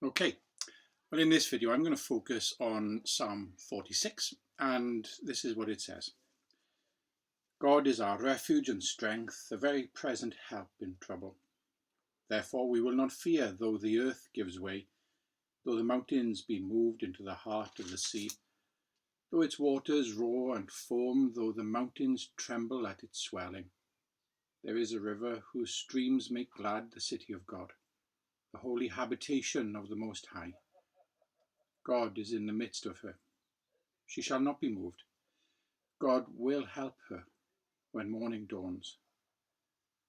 Okay, well in this video I'm going to focus on Psalm 46, and this is what it says. God is our refuge and strength, a very present help in trouble. Therefore we will not fear, though the earth gives way, though the mountains be moved into the heart of the sea, though its waters roar and foam, though the mountains tremble at its swelling. There is a river whose streams make glad the city of God, the holy habitation of the Most High. God is in the midst of her. She shall not be moved. God will help her when morning dawns.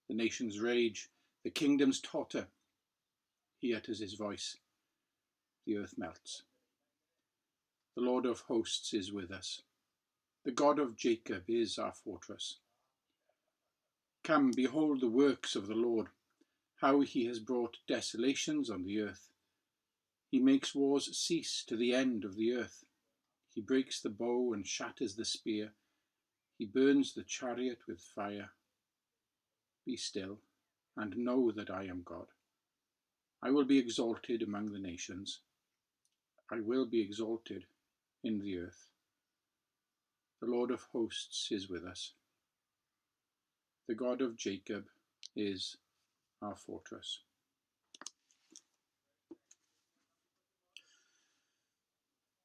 The nations rage, the kingdoms totter. He utters his voice. The earth melts. The Lord of hosts is with us. The God of Jacob is our fortress. Come, behold the works of the Lord, how he has brought desolations on the earth. He makes wars cease to the end of the earth. He breaks the bow and shatters the spear. He burns the chariot with fire. Be still and know that I am God. I will be exalted among the nations. I will be exalted in the earth. The Lord of hosts is with us. The God of Jacob is our fortress.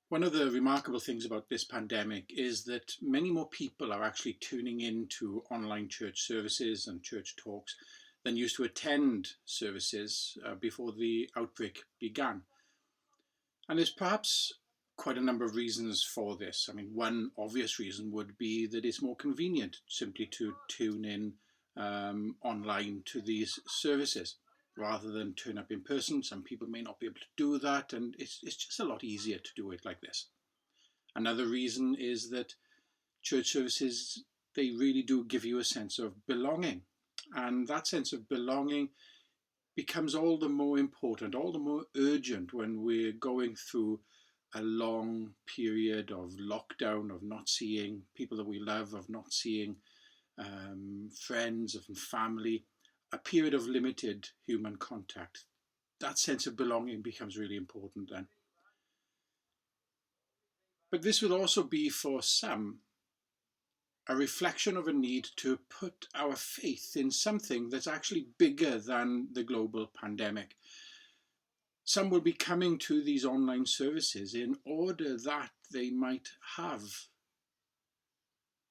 One of the remarkable things about this pandemic is that many more people are actually tuning into online church services and church talks than used to attend services before the outbreak began. And there's perhaps quite a number of reasons for this. I mean, one obvious reason would be that it's more convenient simply to tune in online to these services rather than turn up in person. Some people may not be able to do that, and it's just a lot easier to do it like this. Another reason is that church services, they really do give you a sense of belonging, and that sense of belonging becomes all the more important, all the more urgent when we're going through a long period of lockdown, of not seeing people that we love, of not seeing friends and family, a period of limited human contact. That sense of belonging becomes really important then. But this will also be for some a reflection of a need to put our faith in something that's actually bigger than the global pandemic. Some will be coming to these online services in order that they might have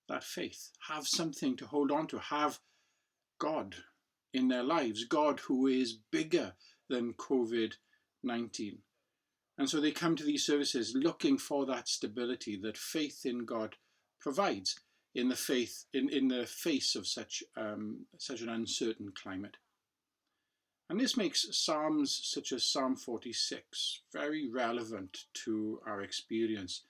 that faith, have something to hold on to, have God in their lives, God who is bigger than COVID-19. And so they come to these services looking for that stability that faith in God provides in the face of such an uncertain climate. And this makes psalms such as Psalm 46 very relevant to our experience.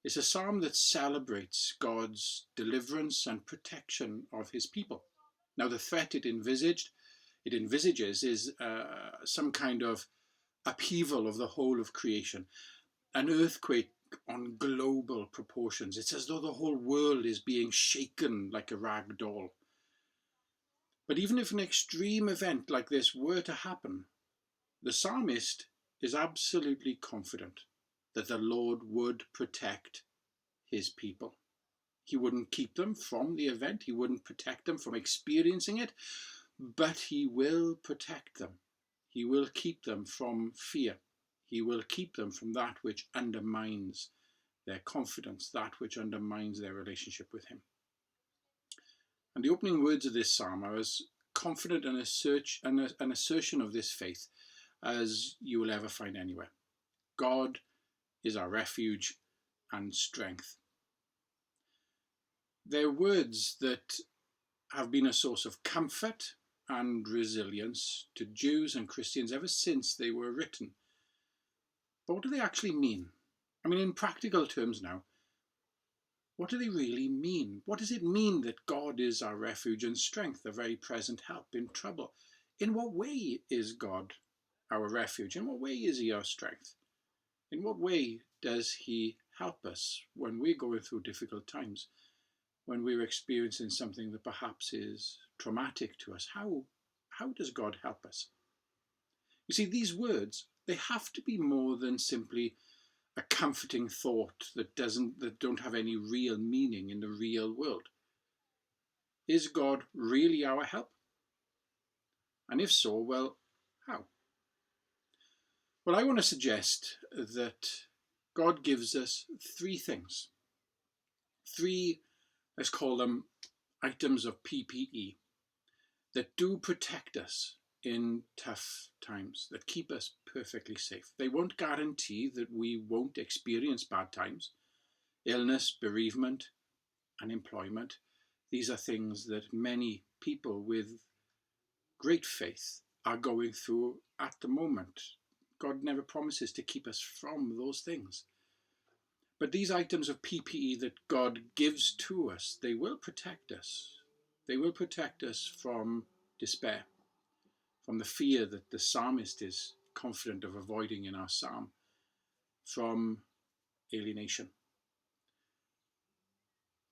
It's a psalm that celebrates God's deliverance and protection of his people. Now, the threat it envisages is some kind of upheaval of the whole of creation, an earthquake on global proportions. It's as though the whole world is being shaken like a rag doll. But even if an extreme event like this were to happen, the psalmist is absolutely confident that the Lord would protect his people. He wouldn't keep them from the event. He wouldn't protect them from experiencing it, but he will protect them. He will keep them from fear. He will keep them from that which undermines their confidence, that which undermines their relationship with him. And the opening words of this psalm are as confident an assertion of this faith as you will ever find anywhere. God is our refuge and strength. They're words that have been a source of comfort and resilience to Jews and Christians ever since they were written. But what do they actually mean? I mean, in practical terms now, what do they really mean? What does it mean that God is our refuge and strength, a very present help in trouble? In what way is God our refuge? In what way is he our strength? In what way does he help us when we're going through difficult times, when we're experiencing something that perhaps is traumatic to us? How does God help us? You see, these words they have to be more than simply a comforting thought that don't have any real meaning in the real world. Is God really our help? And if so, well, how? Well, I want to suggest that God gives us three things. Three, let's call them items of PPE that do protect us in tough times, that keep us perfectly safe. They won't guarantee that we won't experience bad times. Illness, bereavement, unemployment. These are things that many people with great faith are going through at the moment. God never promises to keep us from those things. But these items of PPE that God gives to us, they will protect us. They will protect us from despair, from the fear that the psalmist is confident of avoiding in our psalm, from alienation.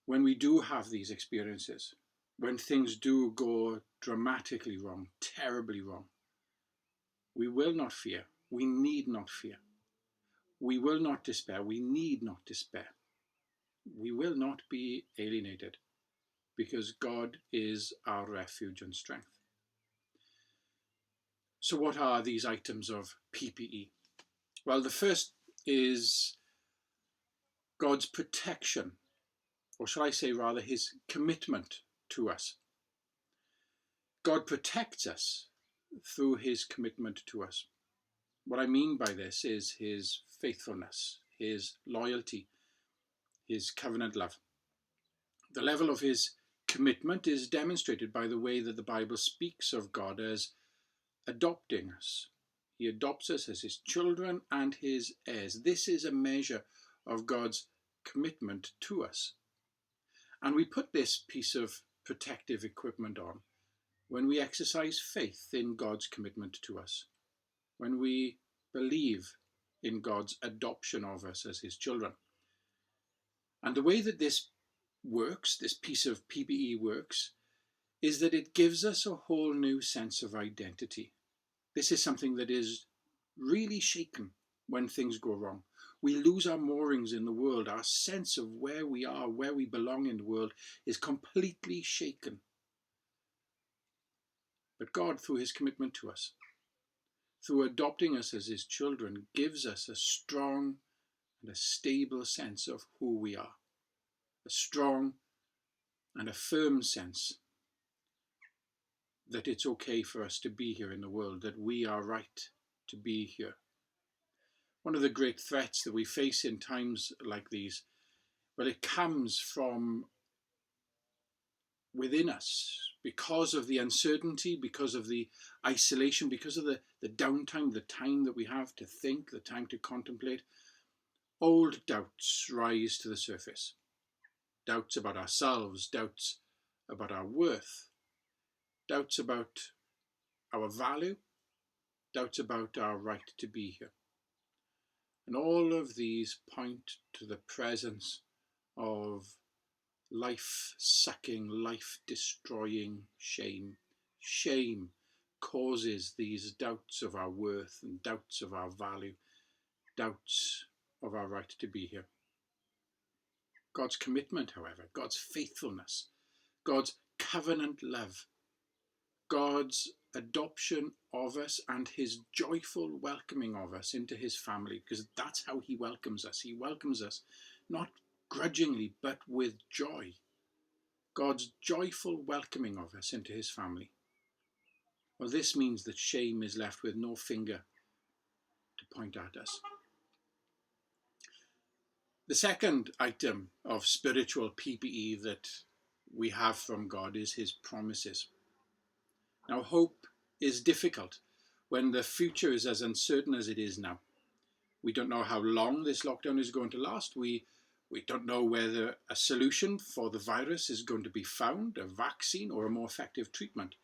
When we do have these experiences, when things do go dramatically wrong, terribly wrong, we will not fear. We need not fear. We will not despair. We need not despair. We will not be alienated because God is our refuge and strength. So what are these items of PPE? Well, the first is God's protection, or shall I say rather his commitment to us. God protects us through his commitment to us. What I mean by this is his faithfulness, his loyalty, his covenant love. The level of his commitment is demonstrated by the way that the Bible speaks of God as adopting us. He adopts us as his children and his heirs. This is a measure of God's commitment to us. And we put this piece of protective equipment on when we exercise faith in God's commitment to us, when we believe in God's adoption of us as his children. And the way that this works, this piece of PPE works, is that it gives us a whole new sense of identity. This is something that is really shaken when things go wrong. We lose our moorings in the world. Our sense of where we are, where we belong in the world is completely shaken. But God, through his commitment to us, through adopting us as his children, gives us a strong and a stable sense of who we are. A strong and a firm sense that it's okay for us to be here in the world, that we are right to be here. One of the great threats that we face in times like these, well, it comes from within us because of the uncertainty, because of the isolation, because of the downtime, the time that we have to think, the time to contemplate. Old doubts rise to the surface. Doubts about ourselves, doubts about our worth, doubts about our value, doubts about our right to be here. And all of these point to the presence of life-sucking, life-destroying shame. Shame causes these doubts of our worth and doubts of our value, doubts of our right to be here. God's commitment, however, God's faithfulness, God's covenant love, God's adoption of us and his joyful welcoming of us into his family, because that's how he welcomes us. He welcomes us not grudgingly, but with joy. God's joyful welcoming of us into his family. Well, this means that shame is left with no finger to point at us. The second item of spiritual PPE that we have from God is his promises. Now, hope is difficult when the future is as uncertain as it is now. We don't know how long this lockdown is going to last. We don't know whether a solution for the virus is going to be found, a vaccine or a more effective treatment.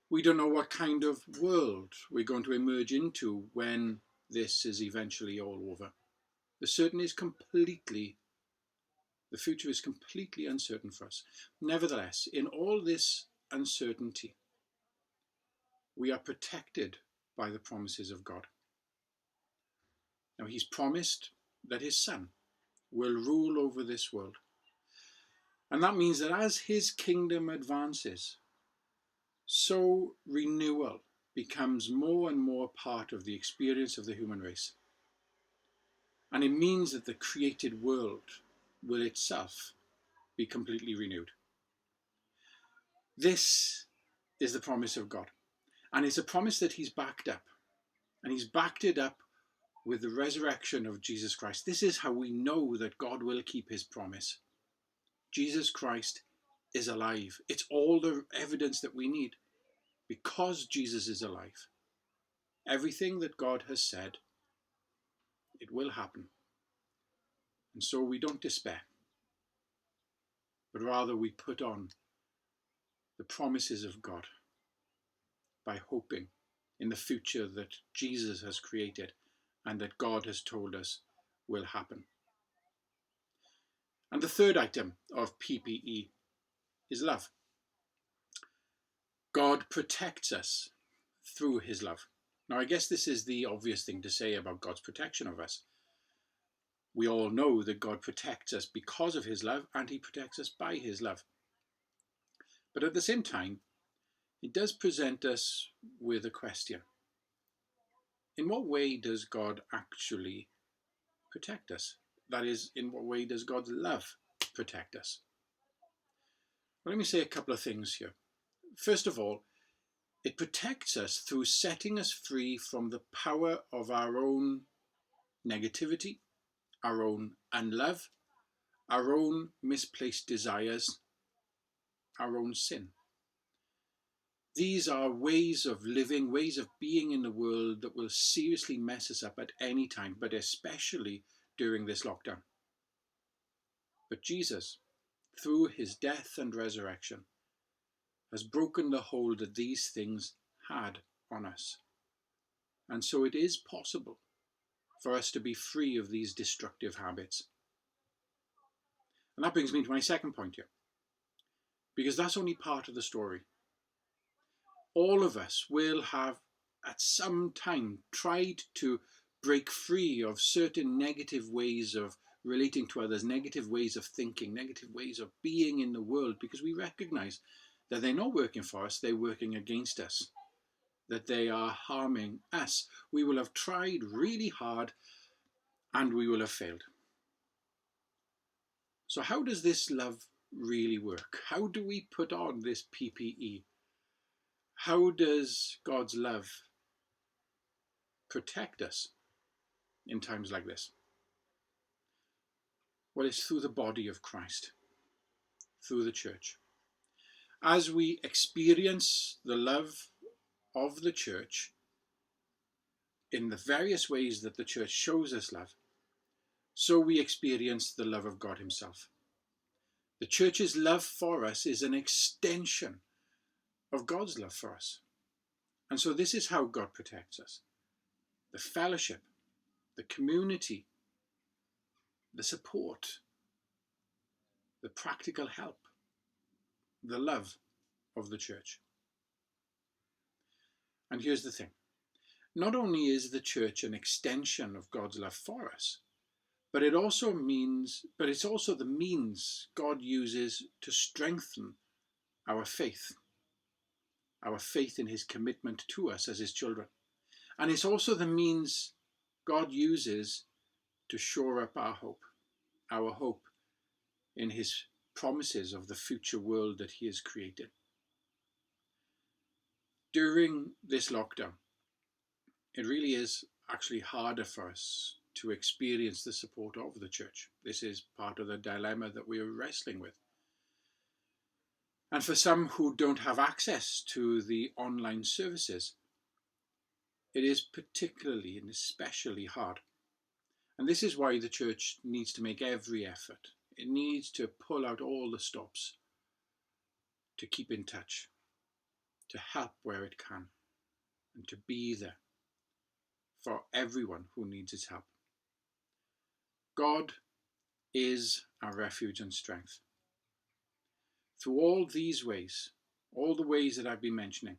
We don't know what kind of world we're going to emerge into when this is eventually all over. The future is completely uncertain for us. Nevertheless, in all this uncertainty, we are protected by the promises of God. Now, he's promised that his Son will rule over this world. And that means that as his kingdom advances, so renewal becomes more and more part of the experience of the human race. And it means that the created world will itself be completely renewed. This is the promise of God. And it's a promise that he's backed up. And he's backed it up with the resurrection of Jesus Christ. This is how we know that God will keep his promise. Jesus Christ is alive. It's all the evidence that we need. Because Jesus is alive, everything that God has said, it will happen. And so we don't despair, but rather we put on the promises of God by hoping in the future that Jesus has created and that God has told us will happen. And the third item of PPE is love. God protects us through his love. Now, I guess this is the obvious thing to say about God's protection of us. We all know that God protects us because of his love, and he protects us by his love. But at the same time, it does present us with a question. In what way does God actually protect us? That is, in what way does God's love protect us? Well, let me say a couple of things here. First of all, it protects us through setting us free from the power of our own negativity, our own unlove, our own misplaced desires, our own sin. These are ways of living, ways of being in the world that will seriously mess us up at any time, but especially during this lockdown. But Jesus, through his death and resurrection, has broken the hold that these things had on us. And so it is possible for us to be free of these destructive habits. And that brings me to my second point here, because that's only part of the story. All of us will have at some time tried to break free of certain negative ways of relating to others, negative ways of thinking, negative ways of being in the world, because we recognize that they're not working for us, they're working against us, that they are harming us. We will have tried really hard and we will have failed. So how does this love really work? How do we put on this PPE? How does God's love protect us in times like this? Well, it's through the body of Christ, through the church. As we experience the love of the church in the various ways that the church shows us love, so we experience the love of God himself. The church's love for us is an extension of God's love for us. And so this is how God protects us. The fellowship, the community, the support, the practical help, the love of the church. And here's the thing. Not only is the church an extension of God's love for us, but it's also the means God uses to strengthen our faith in his commitment to us as his children. And it's also the means God uses to shore up our hope in his promises of the future world that he has created. During this lockdown, it really is actually harder for us to experience the support of the church. This is part of the dilemma that we are wrestling with. And for some who don't have access to the online services, it is particularly and especially hard. And this is why the church needs to make every effort. It needs to pull out all the stops to keep in touch, to help where it can, and to be there for everyone who needs its help. God is our refuge and strength. Through all these ways, all the ways that I've been mentioning,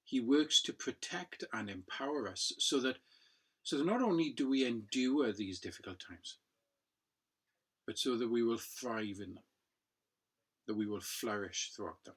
he works to protect and empower us so that so that not only do we endure these difficult times, but so that we will thrive in them, that we will flourish throughout them.